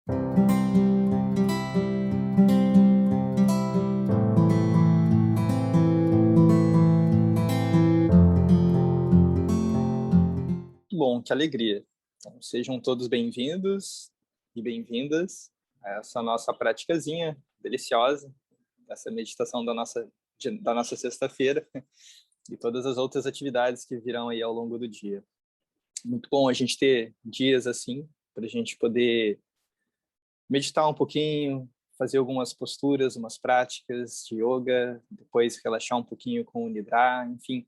Bom, que alegria. Então, sejam todos bem-vindos e bem-vindas a essa nossa praticazinha deliciosa, essa meditação da nossa sexta-feira e todas as outras atividades que virão aí ao longo do dia. Muito bom a gente ter dias assim, para a gente poder meditar um pouquinho, fazer algumas posturas, umas práticas de yoga, depois relaxar um pouquinho com o Nidra, enfim,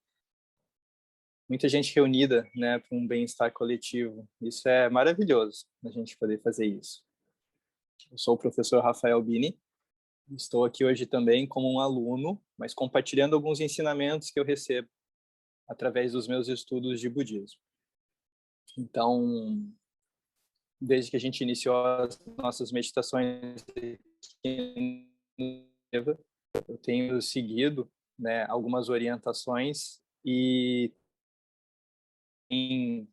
muita gente reunida, né, para um bem-estar coletivo. Isso é maravilhoso, a gente poder fazer isso. Eu sou o professor Rafael Bini, estou aqui hoje também como um aluno, mas compartilhando alguns ensinamentos que eu recebo através dos meus estudos de budismo. Então, desde que a gente iniciou as nossas meditações aqui no Eva, eu tenho seguido, né, algumas orientações e em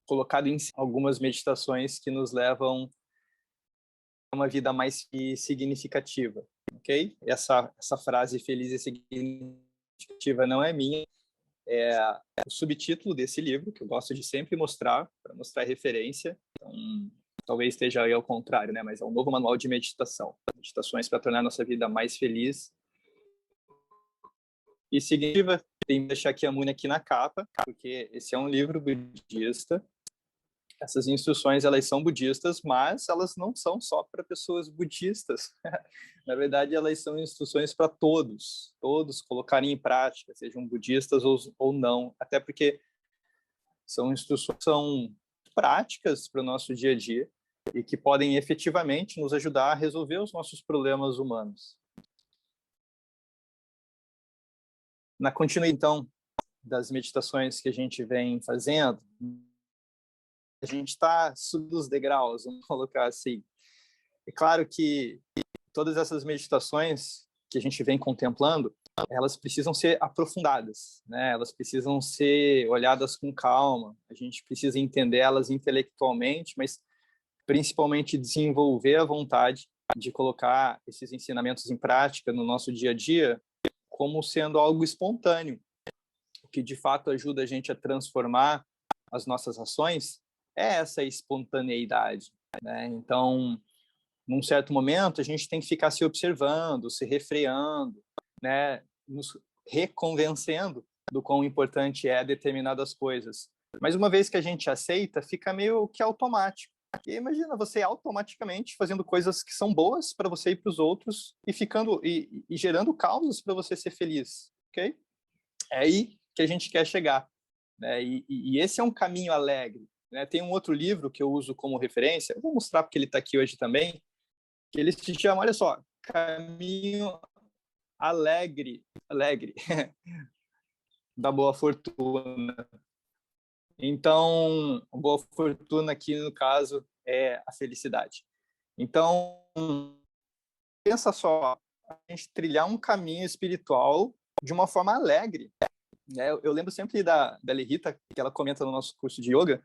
colocado em algumas meditações que nos levam a uma vida mais significativa, ok? Essa frase feliz e significativa não é minha, é o subtítulo desse livro, que eu gosto de sempre mostrar, para mostrar referência. Então, talvez esteja aí ao contrário, né? Mas é um novo manual de meditação. Meditações para tornar a nossa vida mais feliz e significativa. Tem que deixar Kyamuni aqui na capa, porque esse é um livro budista. Essas instruções, elas são budistas, mas elas não são só para pessoas budistas. Na verdade, elas são instruções para todos colocarem em prática, sejam budistas ou não, até porque são instruções, são práticas para o nosso dia a dia e que podem efetivamente nos ajudar a resolver os nossos problemas humanos. Na continuidade, então, das meditações que a gente vem fazendo, a gente está subindo os degraus, vamos colocar assim. É claro que todas essas meditações que a gente vem contemplando, elas precisam ser aprofundadas, né? Elas precisam ser olhadas com calma, a gente precisa entender elas intelectualmente, mas principalmente desenvolver a vontade de colocar esses ensinamentos em prática no nosso dia a dia como sendo algo espontâneo, o que de fato ajuda a gente a transformar as nossas ações é essa espontaneidade, né? Então, num certo momento, a gente tem que ficar se observando, se refreando, né? Nos reconvencendo do quão importante é determinadas coisas. Mas uma vez que a gente aceita, fica meio que automático. E imagina você automaticamente fazendo coisas que são boas para você e para os outros e gerando causas para você ser feliz, ok? É aí que a gente quer chegar, né? E esse é um caminho alegre, né? Tem um outro livro que eu uso como referência, eu vou mostrar porque ele está aqui hoje também, que ele se chama, olha só, Caminho Alegre da Boa Fortuna. Então, a boa fortuna aqui, no caso, é a felicidade. Então, pensa só, a gente trilhar um caminho espiritual de uma forma alegre. Né? Eu lembro sempre da Lerita, que ela comenta no nosso curso de yoga,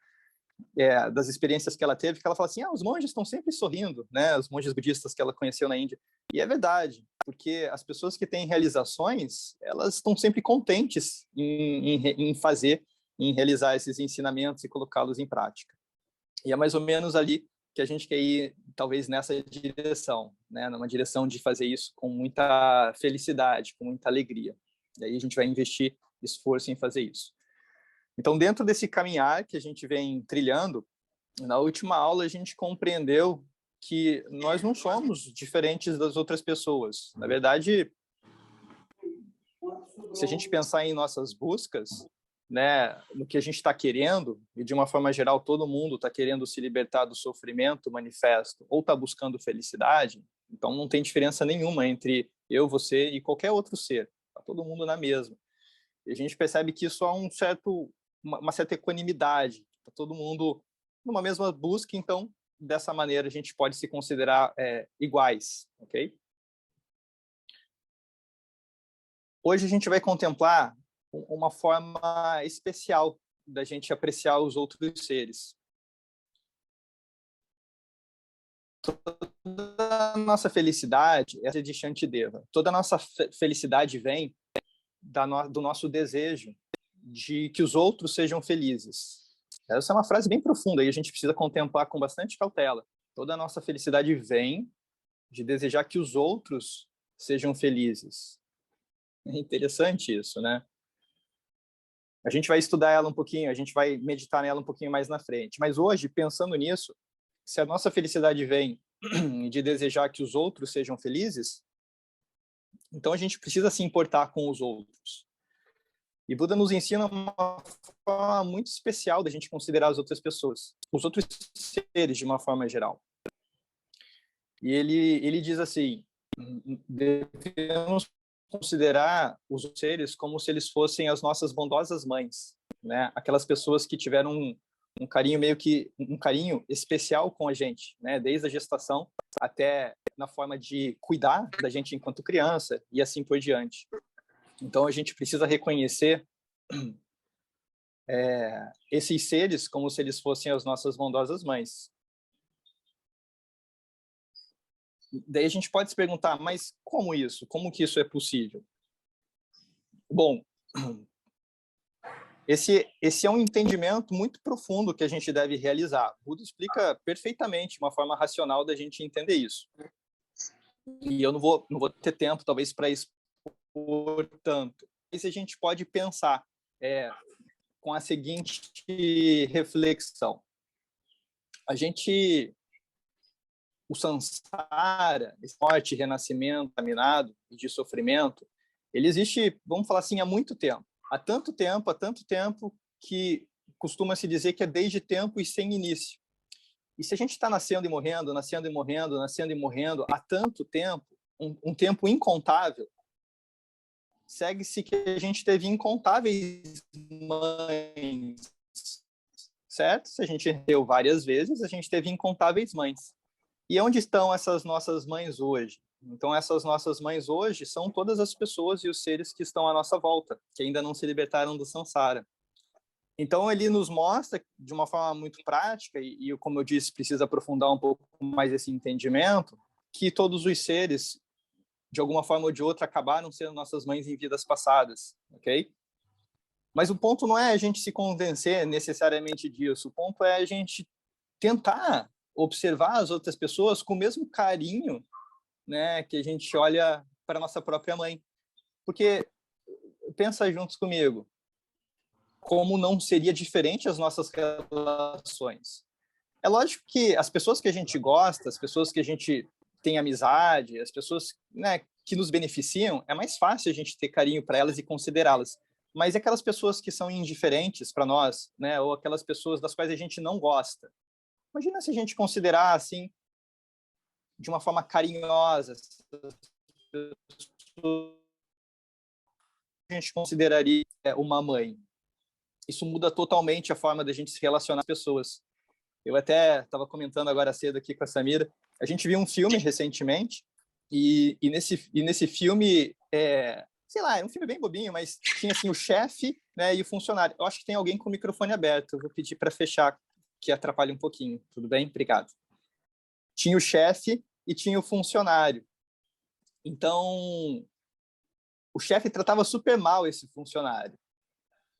das experiências que ela teve, que ela fala assim, os monges estão sempre sorrindo, né? Os monges budistas que ela conheceu na Índia. E é verdade, porque as pessoas que têm realizações, elas estão sempre contentes em fazer, em realizar esses ensinamentos e colocá-los em prática. E é mais ou menos ali que a gente quer ir, talvez, nessa direção, né? Numa direção de fazer isso com muita felicidade, com muita alegria. E aí a gente vai investir esforço em fazer isso. Então, dentro desse caminhar que a gente vem trilhando, na última aula a gente compreendeu que nós não somos diferentes das outras pessoas. Na verdade, se a gente pensar em nossas buscas, né, no que a gente está querendo, e de uma forma geral todo mundo está querendo se libertar do sofrimento manifesto ou está buscando felicidade, então não tem diferença nenhuma entre eu, você e qualquer outro ser. Está todo mundo na mesma. E a gente percebe que isso há uma certa equanimidade. Está todo mundo numa mesma busca, então, dessa maneira, a gente pode se considerar iguais, ok? Hoje a gente vai contemplar uma forma especial da gente apreciar os outros seres. toda a nossa felicidade é de Shantideva. Toda a nossa felicidade vem do nosso desejo de que os outros sejam felizes. Essa é uma frase bem profunda e a gente precisa contemplar com bastante cautela. Toda a nossa felicidade vem de desejar que os outros sejam felizes. É interessante isso, né? A gente vai estudar ela um pouquinho, a gente vai meditar nela um pouquinho mais na frente. Mas hoje, pensando nisso, se a nossa felicidade vem de desejar que os outros sejam felizes, então a gente precisa se importar com os outros. E Buda nos ensina uma forma muito especial da gente considerar as outras pessoas, os outros seres de uma forma geral. E ele diz assim, devemos considerar os seres como se eles fossem as nossas bondosas mães, né? Aquelas pessoas que tiveram um carinho um carinho especial com a gente, né? Desde a gestação até na forma de cuidar da gente enquanto criança e assim por diante. Então a gente precisa reconhecer esses seres como se eles fossem as nossas bondosas mães. Daí a gente pode se perguntar, mas como isso? Como que isso é possível? Bom, esse é um entendimento muito profundo que a gente deve realizar. O Buda explica perfeitamente uma forma racional da gente entender isso. E eu não vou ter tempo, talvez, para expor tanto. Mas a gente pode pensar com a seguinte reflexão. O samsara, esse morte, renascimento, contaminado e de sofrimento, ele existe, vamos falar assim, há muito tempo. Há tanto tempo que costuma-se dizer que é desde tempos sem início. E se a gente está nascendo e morrendo, nascendo e morrendo, nascendo e morrendo há tanto tempo, um tempo incontável, segue-se que a gente teve incontáveis mães, certo? Se a gente deu várias vezes, a gente teve incontáveis mães. E onde estão essas nossas mães hoje? Então, essas nossas mães hoje são todas as pessoas e os seres que estão à nossa volta, que ainda não se libertaram do samsara. Então, ele nos mostra, de uma forma muito prática, e como eu disse, precisa aprofundar um pouco mais esse entendimento, que todos os seres, de alguma forma ou de outra, acabaram sendo nossas mães em vidas passadas, ok? Mas o ponto não é a gente se convencer necessariamente disso, o ponto é a gente tentar observar as outras pessoas com o mesmo carinho, né, que a gente olha para a nossa própria mãe. Porque, pensa juntos comigo, como não seria diferente as nossas relações. É lógico que as pessoas que a gente gosta, as pessoas que a gente tem amizade, as pessoas, né, que nos beneficiam, é mais fácil a gente ter carinho para elas e considerá-las. Mas aquelas pessoas que são indiferentes para nós, né, ou aquelas pessoas das quais a gente não gosta, imagina se a gente considerar assim, de uma forma carinhosa, a gente consideraria uma mãe. Isso muda totalmente a forma da gente se relacionar com as pessoas. Eu até estava comentando agora cedo aqui com a Samira, a gente viu um filme recentemente, e nesse filme, sei lá, é um filme bem bobinho, mas tinha assim o chefe, né, e o funcionário. Eu acho que tem alguém com o microfone aberto, eu vou pedir para fechar, que atrapalha um pouquinho. Tudo bem? Obrigado. Tinha o chefe e tinha o funcionário. Então, o chefe tratava super mal esse funcionário.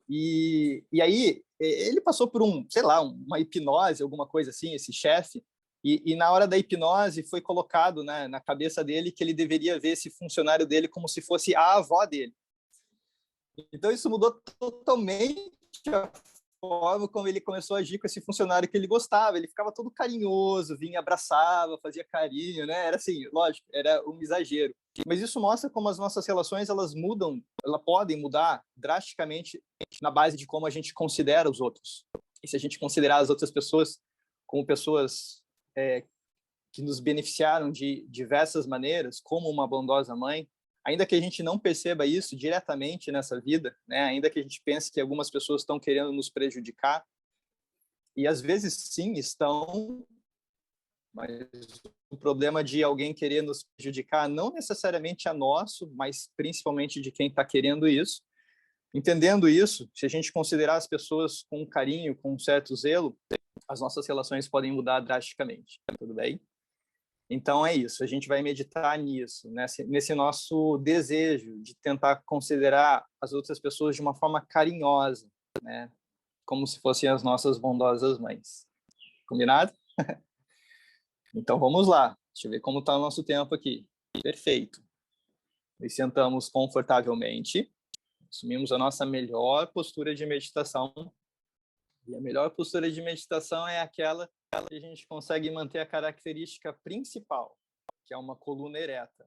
E aí, ele passou por sei lá, uma hipnose, alguma coisa assim, esse chefe, e na hora da hipnose foi colocado, né, na cabeça dele que ele deveria ver esse funcionário dele como se fosse a avó dele. Então, isso mudou totalmente a forma como ele começou a agir com esse funcionário que ele gostava. Ele ficava todo carinhoso, vinha, abraçava, fazia carinho, né? Era assim, lógico, era um exagero. Mas isso mostra como as nossas relações, elas mudam, elas podem mudar drasticamente na base de como a gente considera os outros. E se a gente considerar as outras pessoas como pessoas que nos beneficiaram de diversas maneiras, como uma bondosa mãe, ainda que a gente não perceba isso diretamente nessa vida, né? Ainda que a gente pense que algumas pessoas estão querendo nos prejudicar, e às vezes sim estão, mas o problema de alguém querer nos prejudicar não necessariamente é nosso, mas principalmente de quem está querendo isso. Entendendo isso, se a gente considerar as pessoas com carinho, com um certo zelo, as nossas relações podem mudar drasticamente. Tudo bem? Então é isso, a gente vai meditar nisso, nesse nosso desejo de tentar considerar as outras pessoas de uma forma carinhosa, né? Como se fossem as nossas bondosas mães. Combinado? Então vamos lá, deixa eu ver como está o nosso tempo aqui. Perfeito. Nos sentamos confortavelmente, assumimos a nossa melhor postura de meditação. E a melhor postura de meditação é aquela que a gente consegue manter a característica principal, que é uma coluna ereta.